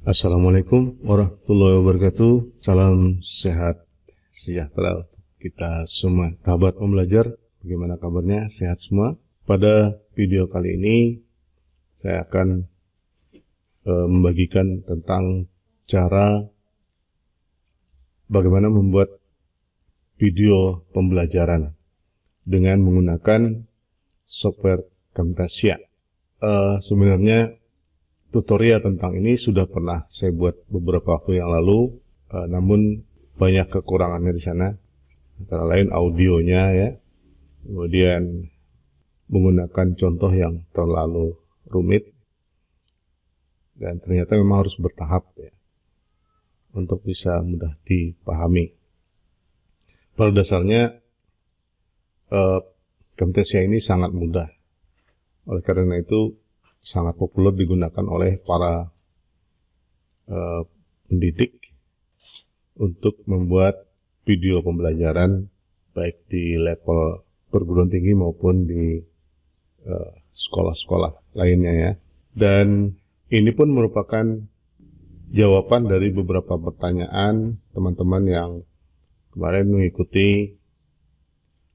Assalamualaikum warahmatullahi wabarakatuh. Salam sehat sejahtera untuk kita semua. Sahabat pembelajar, bagaimana kabarnya? Sehat semua? Pada video kali ini saya akan membagikan tentang cara bagaimana membuat video pembelajaran dengan menggunakan software Camtasia. Sebenarnya tutorial tentang ini sudah pernah saya buat beberapa waktu yang lalu, namun banyak kekurangannya di sana, antara lain audionya ya, kemudian menggunakan contoh yang terlalu rumit, dan ternyata memang harus bertahap ya, untuk bisa mudah dipahami. Pada dasarnya Camtasia ini sangat mudah, oleh karena itu sangat populer digunakan oleh para pendidik untuk membuat video pembelajaran baik di level perguruan tinggi maupun di sekolah-sekolah lainnya ya. Dan ini pun merupakan jawaban dari beberapa pertanyaan teman-teman yang kemarin mengikuti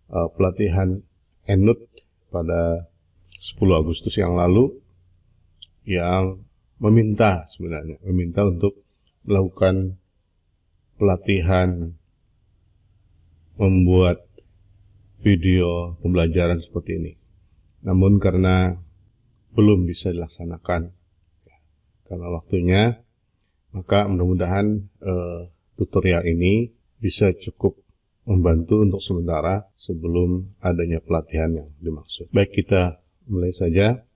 pelatihan EndNote pada 10 Agustus yang lalu, yang meminta untuk melakukan pelatihan membuat video pembelajaran seperti ini. Namun karena belum bisa dilaksanakan karena waktunya, maka mudah-mudahan tutorial ini bisa cukup membantu untuk sementara sebelum adanya pelatihan yang dimaksud. Baik, kita mulai saja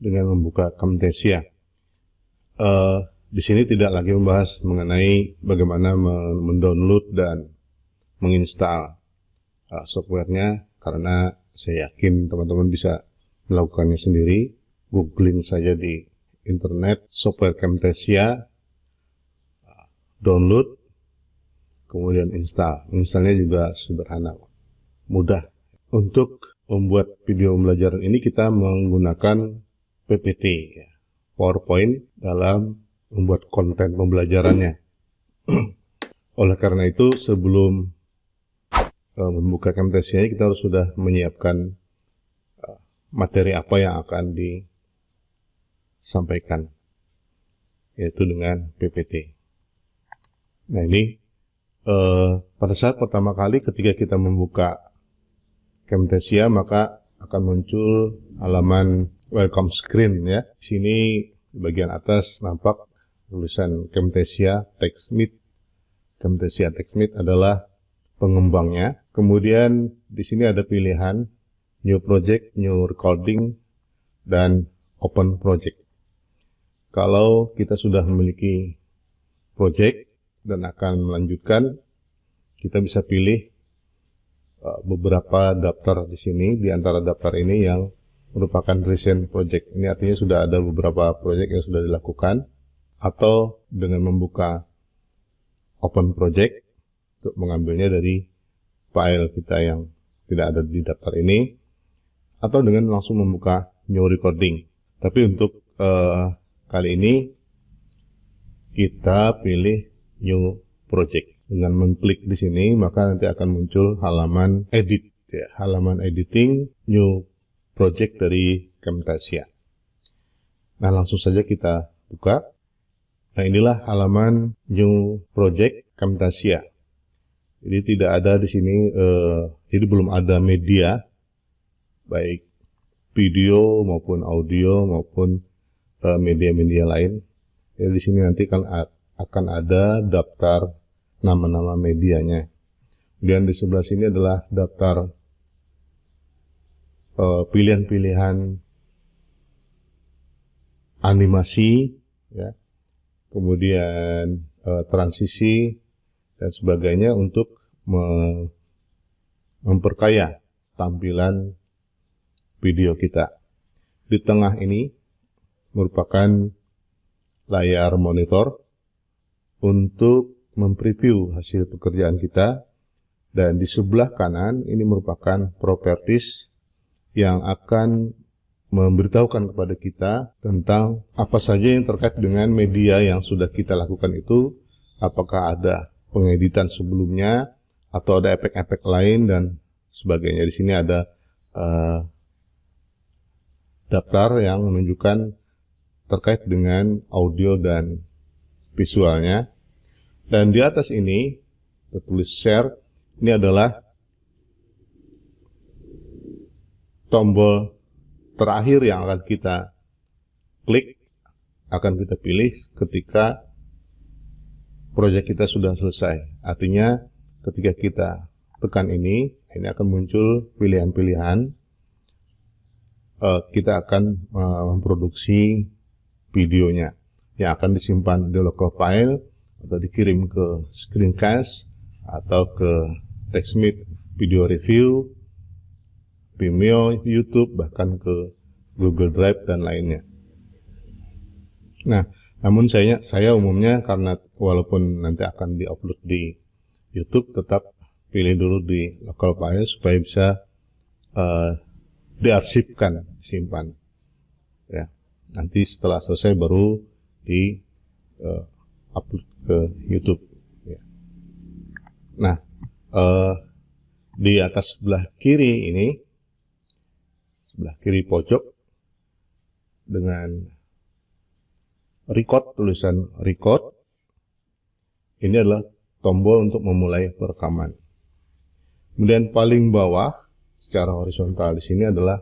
dengan membuka Camtasia. Di sini tidak lagi membahas mengenai bagaimana mendownload dan menginstal softwarenya, karena saya yakin teman-teman bisa melakukannya sendiri. Googling saja di internet software Camtasia, download, kemudian install. Installnya juga sederhana, mudah. Untuk membuat video pembelajaran ini kita menggunakan PPT, ya, PowerPoint, dalam membuat konten pembelajarannya. Oleh karena itu, sebelum membuka Camtasia, kita harus sudah menyiapkan materi apa yang akan disampaikan, yaitu dengan PPT. Nah, ini pada saat pertama kali ketika kita membuka Camtasia, maka akan muncul halaman welcome screen ya. Di sini di bagian atas nampak tulisan Camtasia TextMate. Camtasia TextMate adalah pengembangnya. Kemudian di sini ada pilihan New Project, New Recording, dan Open Project. Kalau kita sudah memiliki project dan akan melanjutkan, kita bisa pilih beberapa daftar di sini. Di antara daftar ini yang merupakan recent project. Ini artinya sudah ada beberapa project yang sudah dilakukan. Atau dengan membuka open project untuk mengambilnya dari file kita yang tidak ada di daftar ini, atau dengan langsung membuka new recording. Tapi untuk kali ini kita pilih new project. Dengan mengklik di sini, maka nanti akan muncul halaman edit ya, halaman editing new project dari Camtasia. Nah, langsung saja kita buka. Nah, inilah halaman new project Camtasia. Jadi tidak ada di sini, jadi belum ada media, baik video maupun audio maupun media-media lain. Jadi di sini nanti akan ada daftar nama-nama medianya. Kemudian di sebelah sini adalah daftar pilihan-pilihan animasi ya, kemudian transisi dan sebagainya untuk memperkaya tampilan video kita. Di tengah ini merupakan layar monitor untuk mempreview hasil pekerjaan kita, dan di sebelah kanan ini merupakan properties yang akan memberitahukan kepada kita tentang apa saja yang terkait dengan media yang sudah kita lakukan itu, apakah ada pengeditan sebelumnya atau ada efek-efek lain dan sebagainya. Di sini ada daftar yang menunjukkan terkait dengan audio dan visualnya. Dan di atas ini tertulis share. Ini adalah tombol terakhir yang akan kita klik, akan kita pilih ketika proyek kita sudah selesai. Artinya ketika kita tekan ini akan muncul pilihan-pilihan. Kita akan memproduksi videonya yang akan disimpan di local file atau dikirim ke screencast atau ke TextMate video review, Vimeo, YouTube, bahkan ke Google Drive dan lainnya. Nah, namun saya umumnya karena walaupun nanti akan diupload di YouTube, tetap pilih dulu di local file supaya bisa diarsipkan, simpan. Ya, nanti setelah selesai baru di upload ke YouTube. Ya. Nah, di atas sebelah kiri ini, sebelah kiri pojok dengan record, tulisan record, ini adalah tombol untuk memulai perekaman. Kemudian paling bawah secara horizontal di sini adalah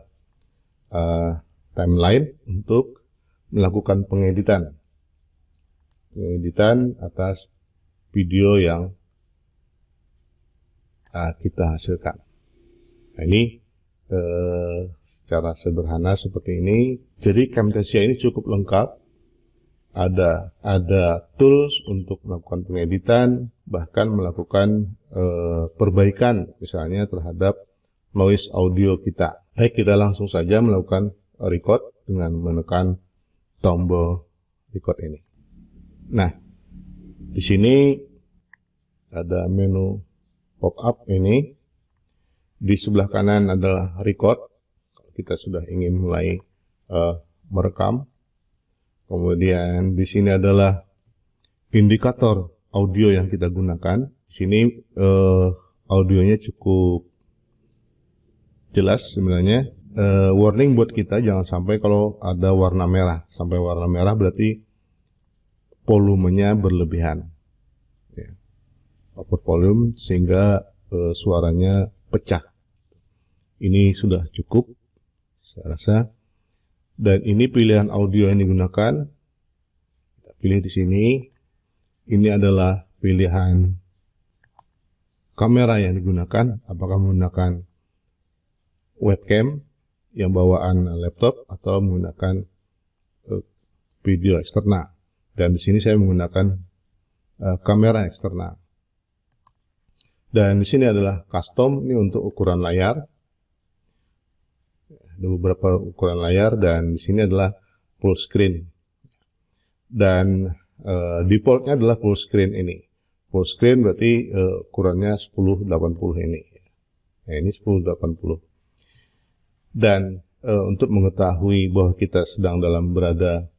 timeline untuk melakukan pengeditan atas video yang kita hasilkan. Nah, ini secara sederhana seperti ini. Jadi Camtasia ini cukup lengkap. Ada tools untuk melakukan pengeditan, bahkan melakukan perbaikan misalnya terhadap noise audio kita. Baik, kita langsung saja melakukan record dengan menekan tombol record ini. Nah, di sini ada menu pop-up ini. Di sebelah kanan adalah record. Kita sudah ingin mulai merekam. Kemudian di sini adalah indikator audio yang kita gunakan. Di sini audionya cukup jelas sebenarnya. Warning buat kita jangan sampai kalau ada warna merah. Sampai warna merah berarti volumenya berlebihan. Ya. Over volume sehingga suaranya pecah. Ini sudah cukup, saya rasa. Dan ini pilihan audio yang digunakan. Kita pilih di sini. Ini adalah pilihan kamera yang digunakan. Apakah menggunakan webcam yang bawaan laptop atau menggunakan video eksternal. Dan di sini saya menggunakan kamera eksternal. Dan di sini adalah custom, ini untuk ukuran layar. Ada beberapa ukuran layar dan di sini adalah full screen. Dan defaultnya adalah full screen ini. Full screen berarti ukurannya 1080 ini. Nah, ini 1080. Dan untuk mengetahui bahwa kita sedang berada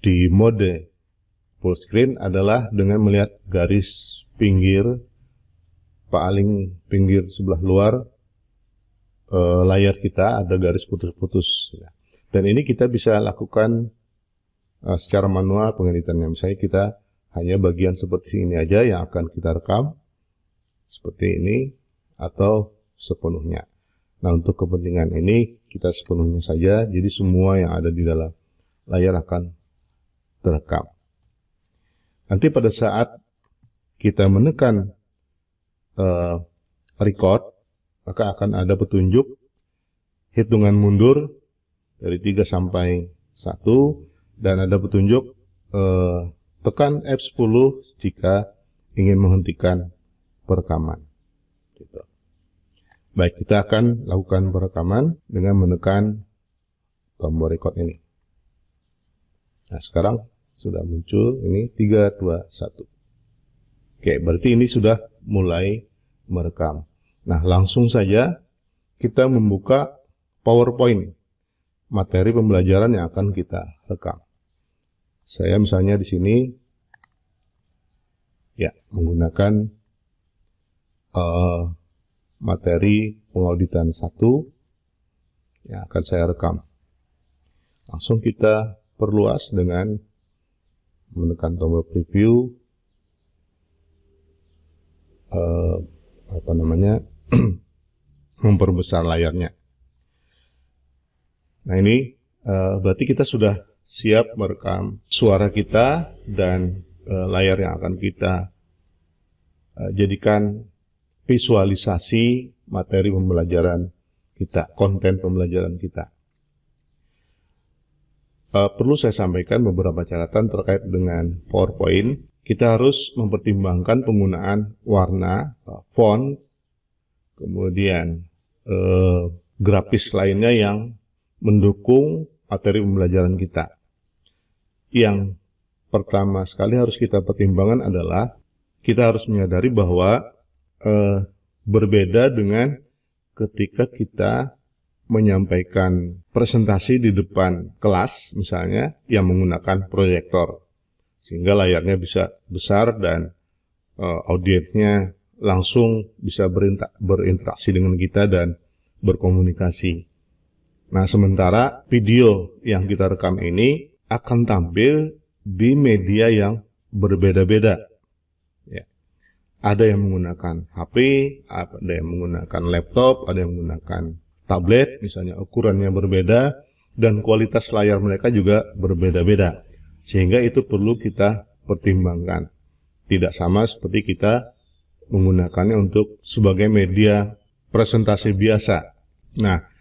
di mode full screen adalah dengan melihat garis pinggir, paling pinggir sebelah luar layar kita ada garis putus-putus. Dan ini kita bisa lakukan secara manual pengeditannya. Misalnya kita hanya bagian seperti ini aja yang akan kita rekam, seperti ini, atau sepenuhnya. Nah, untuk kepentingan ini kita sepenuhnya saja, jadi semua yang ada di dalam layar akan terekam. Nanti pada saat kita menekan record, maka akan ada petunjuk hitungan mundur dari 3 sampai 1 dan ada petunjuk tekan F10 jika ingin menghentikan perekaman. Gitu. Baik, kita akan lakukan perekaman dengan menekan tombol record ini. Nah, sekarang sudah muncul ini 3, 2, 1. Oke, berarti ini sudah mulai merekam. Nah, langsung saja kita membuka PowerPoint. materi pembelajaran yang akan kita rekam. Saya misalnya di sini ya menggunakan materi pengauditan 1 yang akan saya rekam. Langsung kita perluas dengan menekan tombol preview, memperbesar layarnya. Nah ini berarti kita sudah siap merekam suara kita dan layar yang akan kita jadikan visualisasi materi pembelajaran kita, konten pembelajaran kita. Perlu saya sampaikan beberapa catatan terkait dengan PowerPoint. Kita harus mempertimbangkan penggunaan warna, font, kemudian grafis lainnya yang mendukung materi pembelajaran kita. Yang pertama sekali harus kita pertimbangkan adalah kita harus menyadari bahwa berbeda dengan ketika kita menyampaikan presentasi di depan kelas misalnya yang menggunakan proyektor, sehingga layarnya bisa besar dan audiensnya langsung bisa berinteraksi dengan kita dan berkomunikasi. Nah, sementara video yang kita rekam ini akan tampil di media yang berbeda-beda. Ya. Ada yang menggunakan HP, ada yang menggunakan laptop, ada yang menggunakan tablet, misalnya ukurannya berbeda, dan kualitas layar mereka juga berbeda-beda. Sehingga itu perlu kita pertimbangkan. Tidak sama seperti kita menggunakannya untuk sebagai media presentasi biasa. Nah,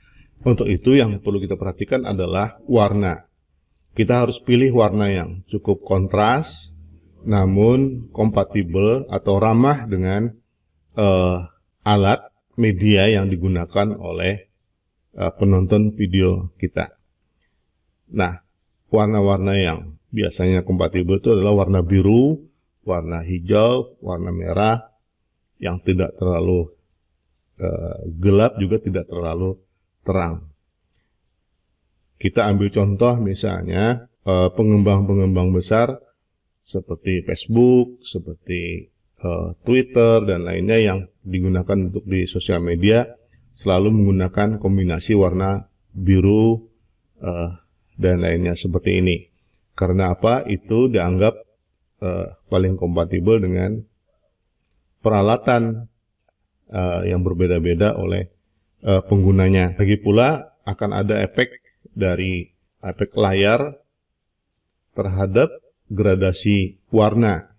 untuk itu yang perlu kita perhatikan adalah warna. Kita harus pilih warna yang cukup kontras, namun kompatibel atau ramah dengan alat media yang digunakan oleh penonton video kita. Nah, warna-warna yang biasanya kompatibel itu adalah warna biru, warna hijau, warna merah, yang tidak terlalu gelap juga tidak terlalu terang. Kita ambil contoh misalnya pengembang-pengembang besar seperti Facebook, seperti Twitter, dan lainnya yang digunakan untuk di sosial media selalu menggunakan kombinasi warna biru dan lainnya seperti ini. Karena apa? Itu dianggap paling kompatibel dengan peralatan yang berbeda-beda oleh penggunanya. Lagi pula akan ada efek dari efek layar terhadap gradasi warna.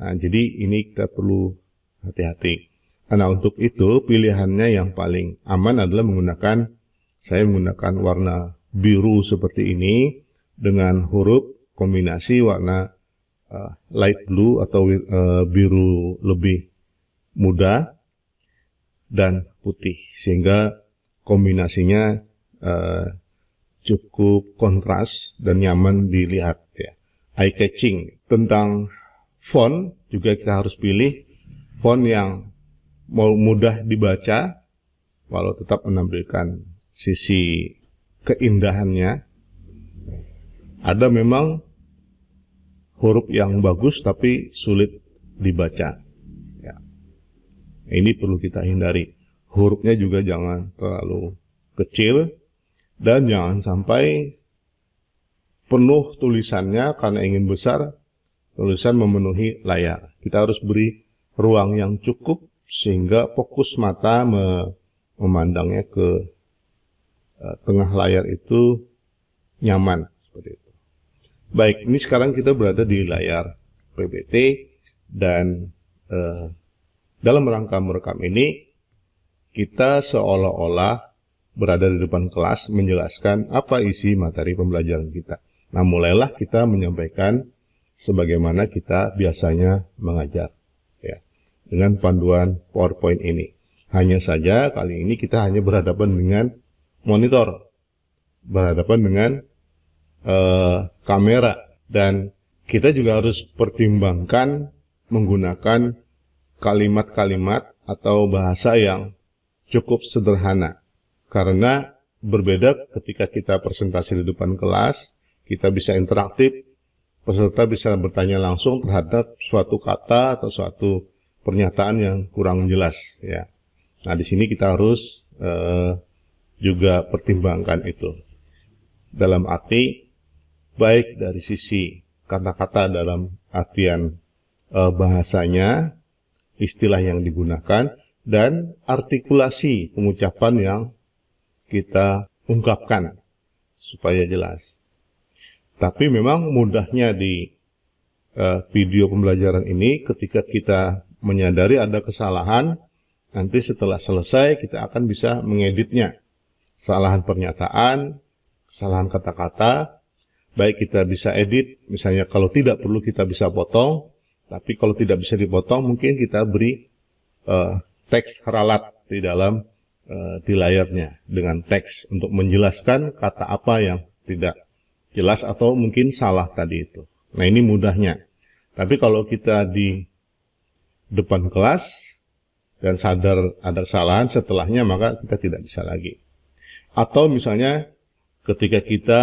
Nah, jadi ini kita perlu hati-hati. Karena untuk itu pilihannya yang paling aman adalah saya menggunakan warna biru seperti ini dengan huruf kombinasi warna light blue atau biru lebih muda dan putih, sehingga kombinasinya cukup kontras dan nyaman dilihat, ya. Eye catching. Tentang font juga kita harus pilih font yang mudah dibaca walau tetap menampilkan sisi keindahannya. Ada memang huruf yang bagus tapi sulit dibaca, ya. Ini perlu kita hindari. Hurufnya juga jangan terlalu kecil dan jangan sampai penuh tulisannya karena ingin besar, tulisan memenuhi layar. Kita harus beri ruang yang cukup sehingga fokus mata memandangnya ke tengah layar itu nyaman, seperti itu. Baik, ini sekarang kita berada di layar PPT dan dalam rangka merekam ini kita seolah-olah berada di depan kelas menjelaskan apa isi materi pembelajaran kita. Nah, mulailah kita menyampaikan sebagaimana kita biasanya mengajar, ya, dengan panduan PowerPoint ini. Hanya saja kali ini kita hanya berhadapan dengan monitor, berhadapan dengan kamera, dan kita juga harus pertimbangkan menggunakan kalimat-kalimat atau bahasa yang cukup sederhana, karena berbeda ketika kita presentasi di depan kelas, kita bisa interaktif, peserta bisa bertanya langsung terhadap suatu kata atau suatu pernyataan yang kurang jelas, ya. Nah, di sini kita harus juga pertimbangkan itu. Dalam arti, baik dari sisi kata-kata dalam artian bahasanya, istilah yang digunakan, dan artikulasi pengucapan yang kita ungkapkan supaya jelas. Tapi memang mudahnya di video pembelajaran ini ketika kita menyadari ada kesalahan, nanti setelah selesai kita akan bisa mengeditnya. Kesalahan pernyataan, kesalahan kata-kata, baik kita bisa edit, misalnya kalau tidak perlu kita bisa potong, tapi kalau tidak bisa dipotong mungkin kita beri teks ralat di dalam di layarnya dengan teks untuk menjelaskan kata apa yang tidak jelas atau mungkin salah tadi itu. Nah, ini mudahnya. Tapi kalau kita di depan kelas dan sadar ada kesalahan setelahnya, maka kita tidak bisa lagi. Atau misalnya ketika kita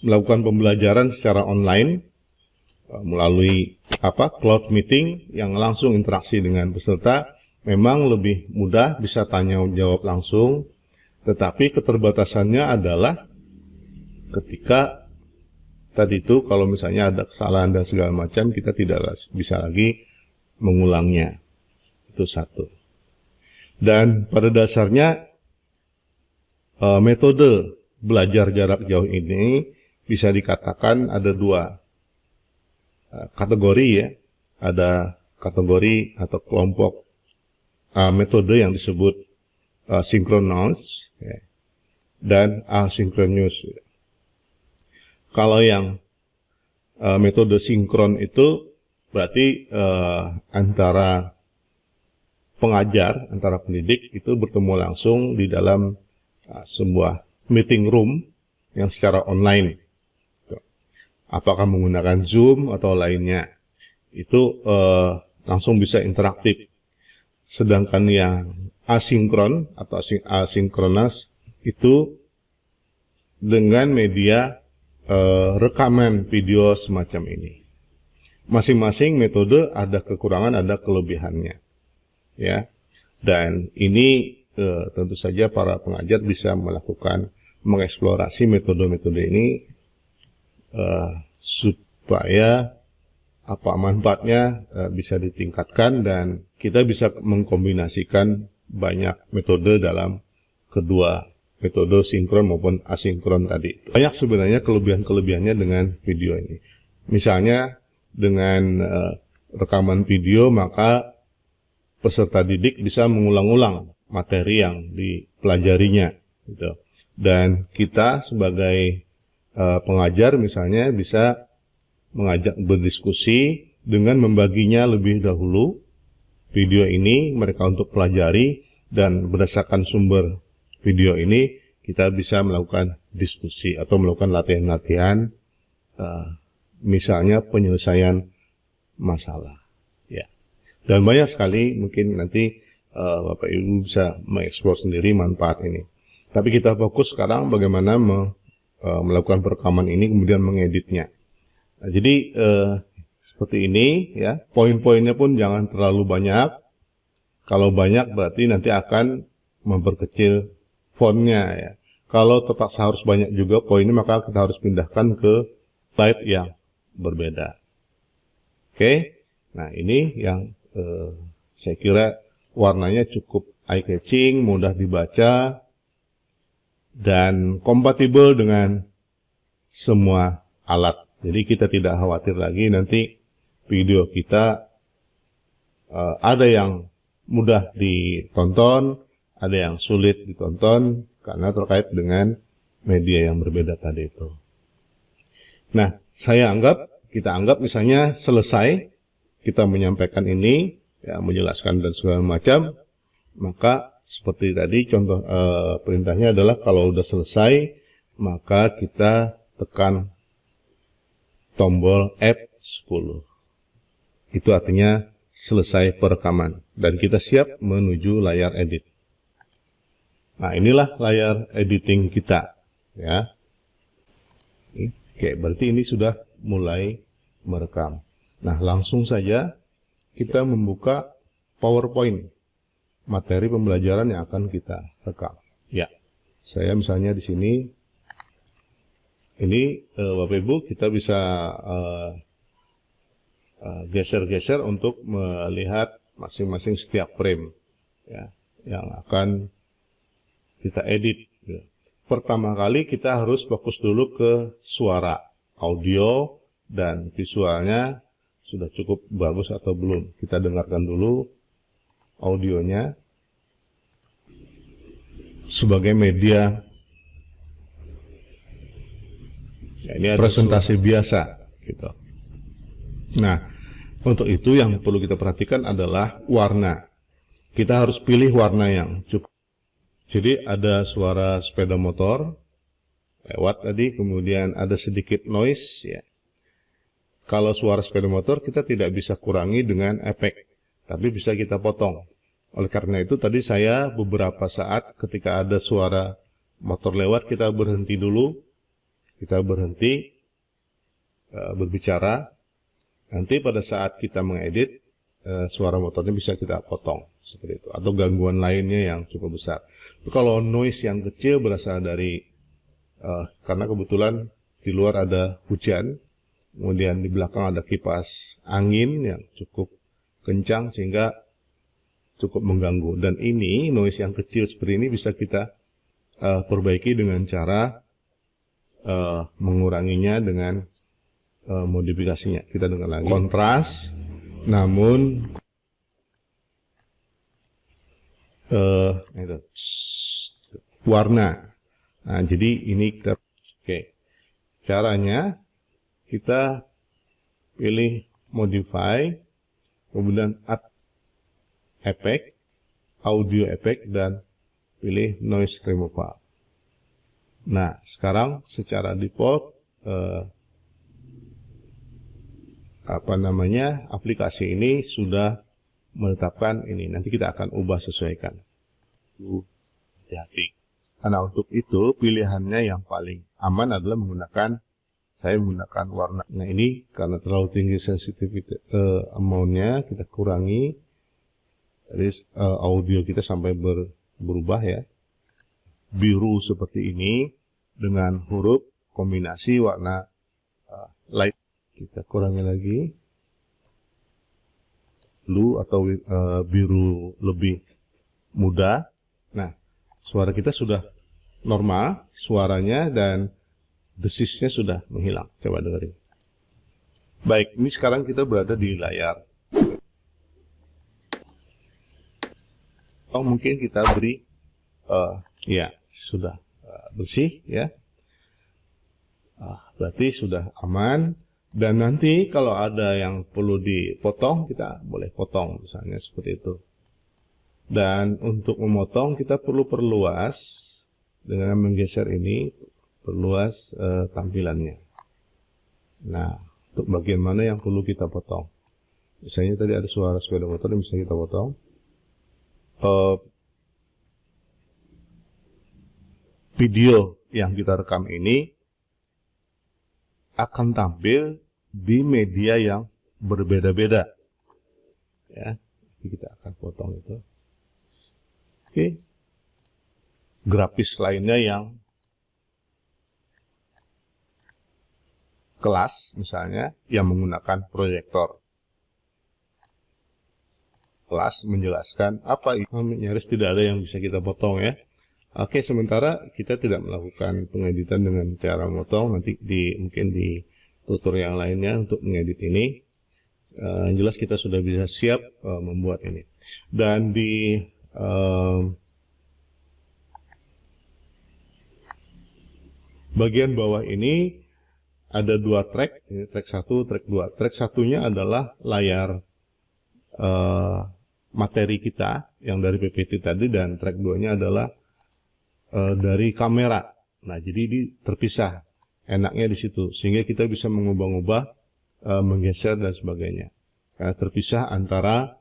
melakukan pembelajaran secara online melalui cloud meeting yang langsung interaksi dengan peserta, memang lebih mudah, bisa tanya jawab langsung, tetapi keterbatasannya adalah ketika tadi itu kalau misalnya ada kesalahan dan segala macam, kita tidak bisa lagi mengulangnya. Itu satu. Dan pada dasarnya metode belajar jarak jauh ini bisa dikatakan ada dua kategori, ya. Ada kategori atau kelompok metode yang disebut synchronous, ya, dan asynchronous. Kalau yang metode sinkron itu berarti antara pengajar, antara pendidik itu bertemu langsung di dalam sebuah meeting room yang secara online. Apakah menggunakan Zoom atau lainnya, itu langsung bisa interaktif. Sedangkan yang asinkron atau asinkronus itu dengan media rekaman video semacam ini. Masing-masing metode ada kekurangan, ada kelebihannya, ya. Dan ini tentu saja para pengajar bisa melakukan mengeksplorasi metode-metode ini supaya manfaatnya bisa ditingkatkan dan kita bisa mengkombinasikan banyak metode dalam kedua metode sinkron maupun asinkron tadi. Banyak sebenarnya kelebihan-kelebihannya dengan video ini. Misalnya dengan rekaman video, maka peserta didik bisa mengulang-ulang materi yang dipelajarinya, gitu. Dan kita sebagai pengajar misalnya bisa mengajak berdiskusi dengan membaginya lebih dahulu video ini mereka untuk pelajari, dan berdasarkan sumber video ini kita bisa melakukan diskusi atau melakukan latihan-latihan misalnya penyelesaian masalah, ya. Dan banyak sekali mungkin nanti Bapak Ibu bisa mengeksplor sendiri manfaat ini. Tapi kita fokus sekarang bagaimana melakukan perekaman ini kemudian mengeditnya. Nah, jadi seperti ini, ya. Poin-poinnya pun jangan terlalu banyak. Kalau banyak berarti nanti akan memperkecil fontnya, ya. Kalau terpaksa harus banyak juga poinnya, maka kita harus pindahkan ke slide yang berbeda. Oke. Nah, ini yang saya kira warnanya cukup eye-catching, mudah dibaca, dan kompatibel dengan semua alat. Jadi kita tidak khawatir lagi nanti video kita ada yang mudah ditonton, ada yang sulit ditonton karena terkait dengan media yang berbeda tadi itu. Nah, kita anggap misalnya selesai kita menyampaikan ini, ya, menjelaskan dan segala macam, maka seperti tadi contoh perintahnya adalah kalau udah selesai maka kita tekan tombol F10. Itu artinya selesai perekaman dan kita siap menuju layar edit. Nah, inilah layar editing kita, ya. Oke, berarti ini sudah mulai merekam. Nah, langsung saja kita membuka PowerPoint, materi pembelajaran yang akan kita rekam. Ya, saya misalnya di sini, ini Bapak Ibu kita bisa geser-geser untuk melihat masing-masing setiap frame, ya, yang akan kita edit. Ya. Pertama kali kita harus fokus dulu ke suara, audio, dan visualnya sudah cukup bagus atau belum. Kita dengarkan dulu audionya sebagai media. Ya, ini presentasi biasa, gitu. Nah, untuk itu yang perlu kita perhatikan adalah warna. Kita harus pilih warna yang cukup. Jadi ada suara sepeda motor lewat tadi, kemudian ada sedikit noise, ya. Kalau suara sepeda motor kita tidak bisa kurangi dengan efek, tapi bisa kita potong. Oleh karena itu tadi saya beberapa saat ketika ada suara motor lewat, kita berhenti dulu, kita berhenti berbicara. Nanti pada saat kita mengedit, suara motornya bisa kita potong seperti itu, atau gangguan lainnya yang cukup besar. Kalau noise yang kecil berasal dari karena kebetulan di luar ada hujan, kemudian di belakang ada kipas angin yang cukup kencang sehingga cukup mengganggu. Dan ini noise yang kecil seperti ini bisa kita perbaiki dengan cara menguranginya dengan modifikasinya. Kita dengar lagi kontras, namun warna. Nah, jadi ini kita, oke, caranya kita pilih modify, kemudian add effect, audio effect, dan pilih noise removal. Nah, sekarang secara default aplikasi ini sudah menetapkan ini. Nanti kita akan ubah sesuaikan. Hati-hati. Karena untuk itu pilihannya yang paling aman adalah saya menggunakan warna. Nah, ini karena terlalu tinggi sensitivity amount-nya, kita kurangi. Jadi audio kita sampai berubah, ya. Biru seperti ini dengan huruf kombinasi warna light. Kita kurangi lagi. Blue atau biru lebih muda. Nah, suara kita sudah normal, suaranya dan desisnya sudah menghilang. Coba dengerin. Baik, ini sekarang kita berada di layar. Oh, mungkin kita beri, ya, sudah bersih, ya. Berarti sudah aman. Dan nanti kalau ada yang perlu dipotong, kita boleh potong, misalnya seperti itu. Dan untuk memotong kita perlu perluas dengan menggeser ini, perluas tampilannya. Nah, untuk bagian mana yang perlu kita potong? Misalnya tadi ada suara sepeda motor yang bisa kita potong. Video yang kita rekam ini akan tampil di media yang berbeda-beda, ya. Jadi kita akan potong itu. Oke. Grafis lainnya yang kelas misalnya yang menggunakan proyektor. Kelas menjelaskan apa itu, nyaris tidak ada yang bisa kita potong, ya. Oke, sementara kita tidak melakukan pengeditan dengan cara motong, nanti mungkin di tutorial yang lainnya untuk mengedit ini. Yang jelas kita sudah bisa siap membuat ini. Dan di bagian bawah ini ada dua track, ini track 1, track 2. Track satunya adalah layar materi kita yang dari PPT tadi, dan track 2-nya adalah dari kamera. Nah, jadi ini terpisah. Enaknya di situ, sehingga kita bisa mengubah-ubah, menggeser dan sebagainya. Karena terpisah antara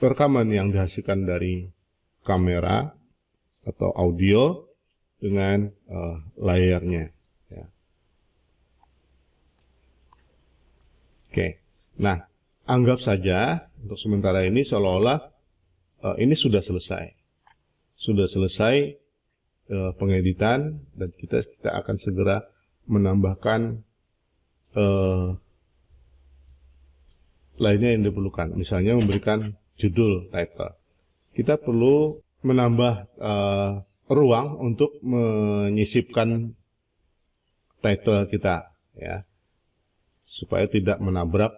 rekaman yang dihasilkan dari kamera atau audio dengan layarnya. Ya. Oke, nah anggap saja untuk sementara ini seolah-olah ini sudah selesai pengeditan, dan kita akan segera menambahkan lainnya yang diperlukan, misalnya memberikan judul, title. Kita perlu menambah ruang untuk menyisipkan title kita, ya, supaya tidak menabrak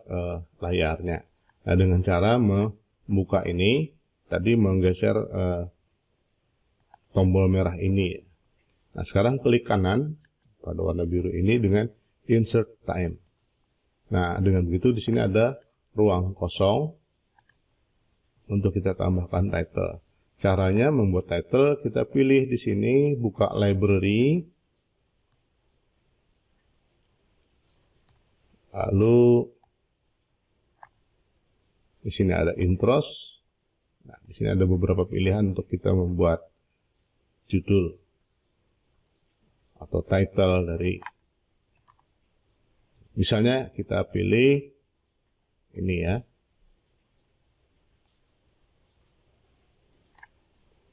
layarnya. Nah, dengan cara membuka ini, tadi menggeser tombol merah ini. Nah, sekarang klik kanan pada warna biru ini dengan insert time. Nah, dengan begitu di sini ada ruang kosong untuk kita tambahkan title. Caranya membuat title, kita pilih di sini, buka library, lalu di sini ada intros. Nah, di sini ada beberapa pilihan untuk kita membuat judul atau title dari, misalnya kita pilih ini ya.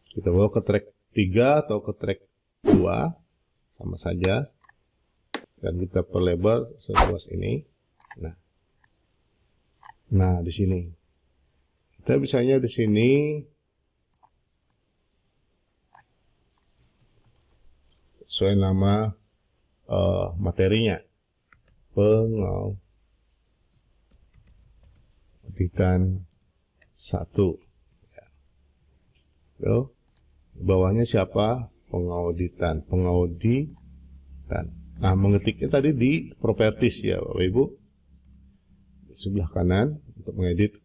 Kita bawa ke track 3 atau ke track 2, sama saja. Dan kita perlebar seluas ini. Nah, di sini. Kita bisanya di sini sesuai nama materinya. Pengauditan 1. Ya. Bawahnya siapa? Pengauditan. Nah, mengetiknya tadi di properties ya Bapak Ibu, di sebelah kanan untuk mengedit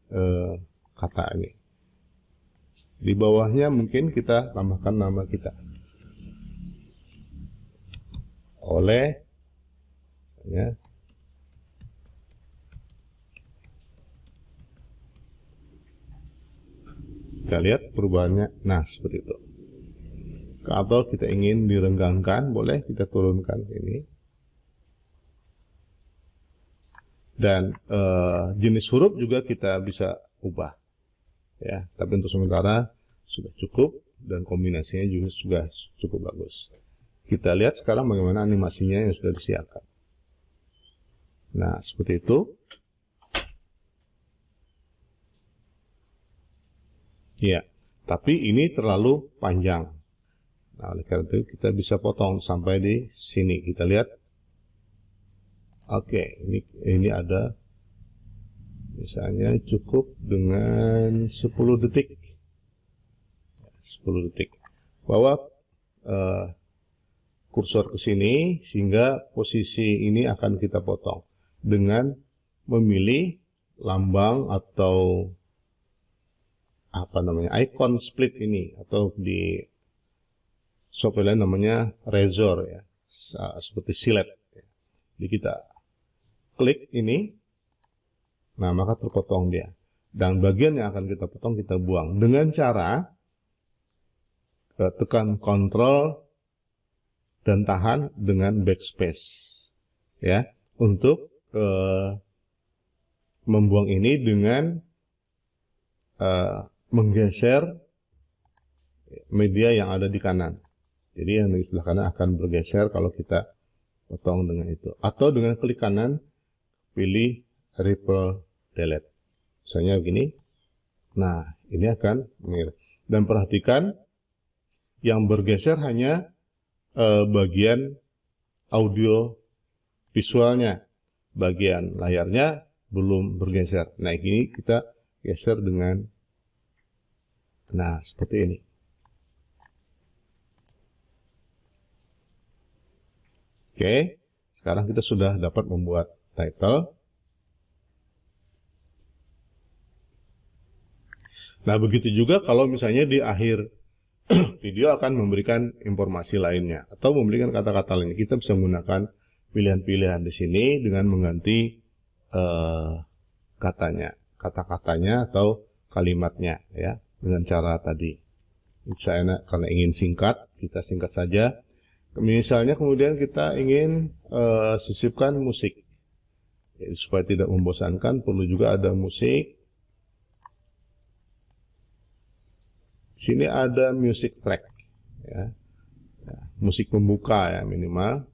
kata ini. Di bawahnya mungkin kita tambahkan nama kita. Oleh, ya. Kita lihat perubahannya. Nah, seperti itu. Atau kita ingin direnggangkan, boleh kita turunkan ini. Dan jenis huruf juga kita bisa ubah. Ya, tapi untuk sementara sudah cukup, dan kombinasinya juga sudah cukup bagus. Kita lihat sekarang bagaimana animasinya yang sudah disiapkan. Nah, seperti itu. Ya, tapi ini terlalu panjang. Nah, oleh karena itu kita bisa potong sampai di sini. Kita lihat. Oke, ini ada misalnya cukup dengan 10 detik. 10 detik. Bawa kursor ke sini sehingga posisi ini akan kita potong dengan memilih lambang atau apa namanya, icon split ini, atau di software lain namanya razor ya, seperti silet. Jadi kita klik ini, nah maka terpotong dia, dan bagian yang akan kita potong kita buang dengan cara tekan Ctrl dan tahan dengan backspace ya, untuk membuang ini dengan menggeser media yang ada di kanan. Jadi yang di sebelah kanan akan bergeser kalau kita potong dengan itu. Atau dengan klik kanan, pilih Ripple Delete. Misalnya begini. Nah, ini akan mirip. Dan perhatikan, yang bergeser hanya bagian audio visualnya. Bagian layarnya belum bergeser. Nah, ini kita geser dengan, nah, seperti ini. Oke, sekarang kita sudah dapat membuat title. Nah, begitu juga kalau misalnya di akhir video akan memberikan informasi lainnya atau memberikan kata-kata lainnya. Kita bisa menggunakan pilihan-pilihan di sini dengan mengganti kata-katanya atau kalimatnya ya dengan cara tadi. Misalnya karena ingin singkat, kita singkat saja. Misalnya kemudian kita ingin sisipkan musik. Jadi, supaya tidak membosankan, perlu juga ada musik. Sini ada music track, ya. Musik pembuka ya minimal.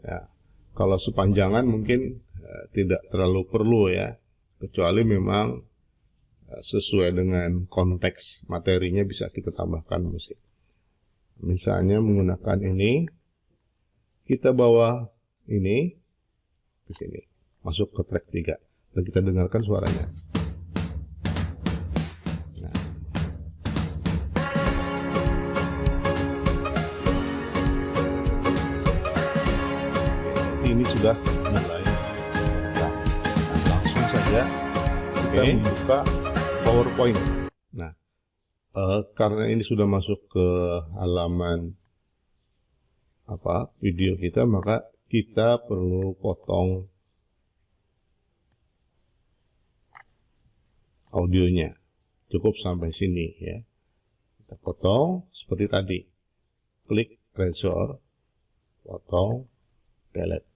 Ya, kalau sepanjangan mungkin tidak terlalu perlu ya, kecuali memang sesuai dengan konteks materinya bisa kita tambahkan musik. Misalnya menggunakan ini, kita bawa ini ke sini, masuk ke track 3 dan kita dengarkan suaranya. Nah. Ini sudah mulai. Nah, langsung saja kita membuka PowerPoint. Nah, karena ini sudah masuk ke halaman video kita, maka kita perlu potong audionya. Cukup sampai sini ya. Kita potong seperti tadi. Klik Razor, potong, delete.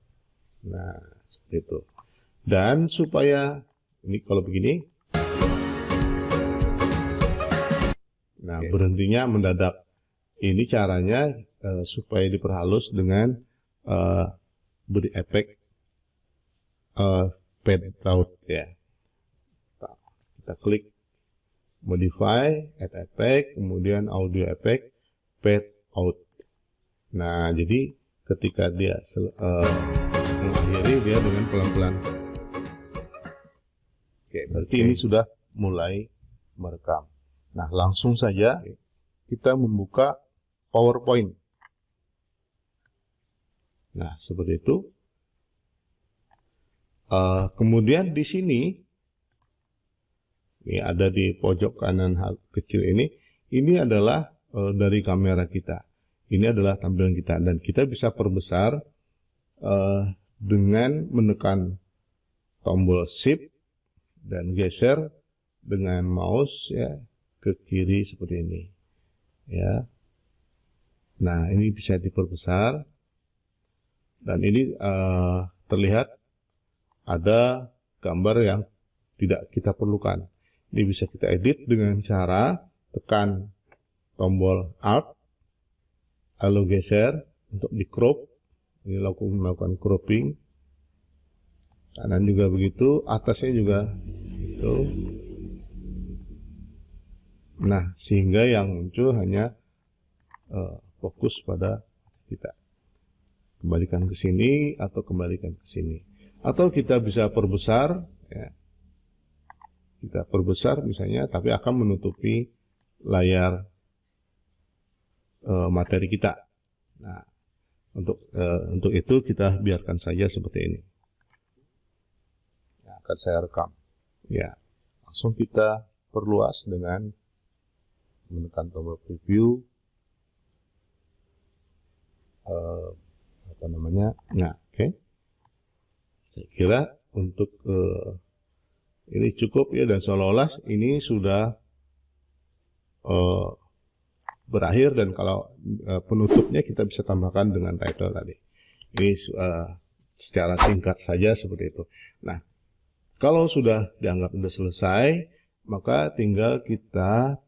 Nah, seperti itu. Dan supaya ini kalau begini, nah berhentinya mendadak. Ini caranya supaya diperhalus dengan beri efek fade out ya. Kita klik modify, add effect, kemudian audio effect, fade out. Nah, jadi ketika dia mengakhiri dia dengan pelan-pelan. Oke, berarti ini sudah mulai merekam. Nah, langsung saja kita membuka PowerPoint. Nah, seperti itu. Kemudian di sini, ini ada di pojok kanan kecil ini adalah dari kamera kita. Ini adalah tampilan kita dan kita bisa perbesar dengan menekan tombol Shift dan geser dengan mouse ya ke kiri seperti ini. Ya. Nah, ini bisa diperbesar dan ini terlihat ada gambar yang tidak kita perlukan. Ini bisa kita edit dengan cara tekan tombol Alt, lalu geser untuk di crop. Ini melakukan cropping. Kanan juga begitu, atasnya juga gitu. Nah, sehingga yang muncul hanya fokus pada kita. Kembalikan ke sini atau kembalikan ke sini. Atau kita bisa perbesar ya. Kita perbesar misalnya, tapi akan menutupi layar materi kita. Nah, untuk itu kita biarkan saja seperti ini. Ya, akan saya rekam. Ya, langsung kita perluas dengan menekan tombol preview. Nah, oke. Saya kira untuk ini cukup ya, dan seolah-olah ini sudah berakhir, dan kalau penutupnya kita bisa tambahkan dengan title tadi. Ini secara singkat saja seperti itu. Nah, kalau sudah dianggap sudah selesai, maka tinggal kita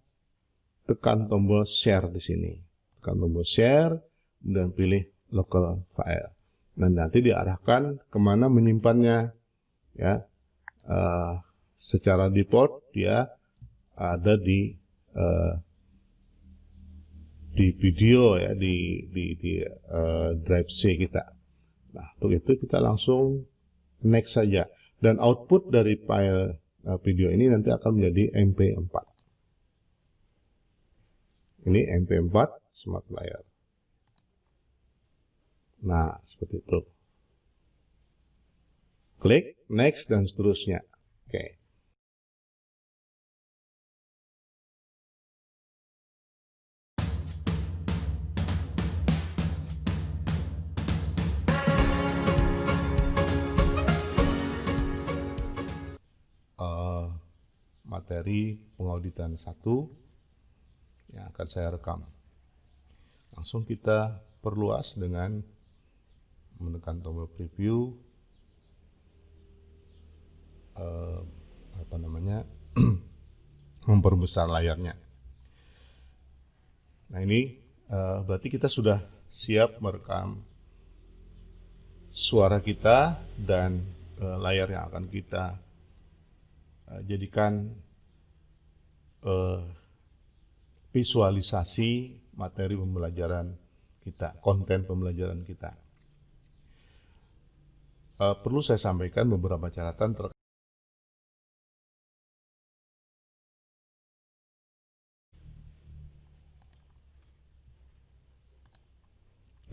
tekan tombol share di sini. Tekan tombol share, dan pilih local file. Dan nanti diarahkan kemana menyimpannya. Ya, secara default dia ada di video ya, di drive C kita. Nah, untuk itu kita langsung next saja, dan output dari file video ini nanti akan menjadi MP4. Ini MP4 Smart Player. Nah, seperti itu. Klik next dan seterusnya. Oke. materi pengauditan 1 yang akan saya rekam. Langsung kita perluas dengan menekan tombol preview, memperbesar layarnya. Nah ini berarti kita sudah siap merekam suara kita dan layar yang akan kita jadikan visualisasi materi pembelajaran kita, konten pembelajaran kita. Perlu saya sampaikan beberapa catatan terkait.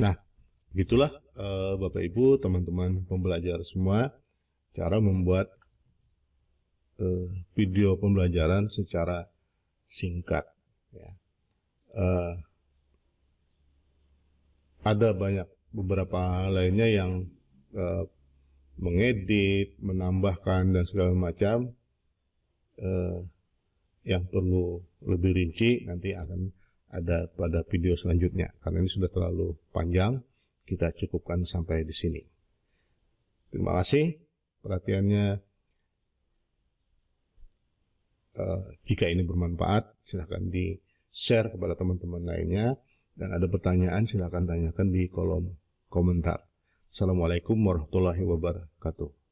Nah, begitulah Bapak Ibu, teman-teman pembelajar semua, cara membuat video pembelajaran secara singkat. Ya. Ada beberapa lainnya yang mengedit, menambahkan dan segala macam yang perlu lebih rinci nanti akan ada pada video selanjutnya. Karena ini sudah terlalu panjang, kita cukupkan sampai di sini. Terima kasih perhatiannya. Jika ini bermanfaat, silakan di-share kepada teman-teman lainnya. Dan ada pertanyaan, silakan tanyakan di kolom komentar. Assalamualaikum warahmatullahi wabarakatuh.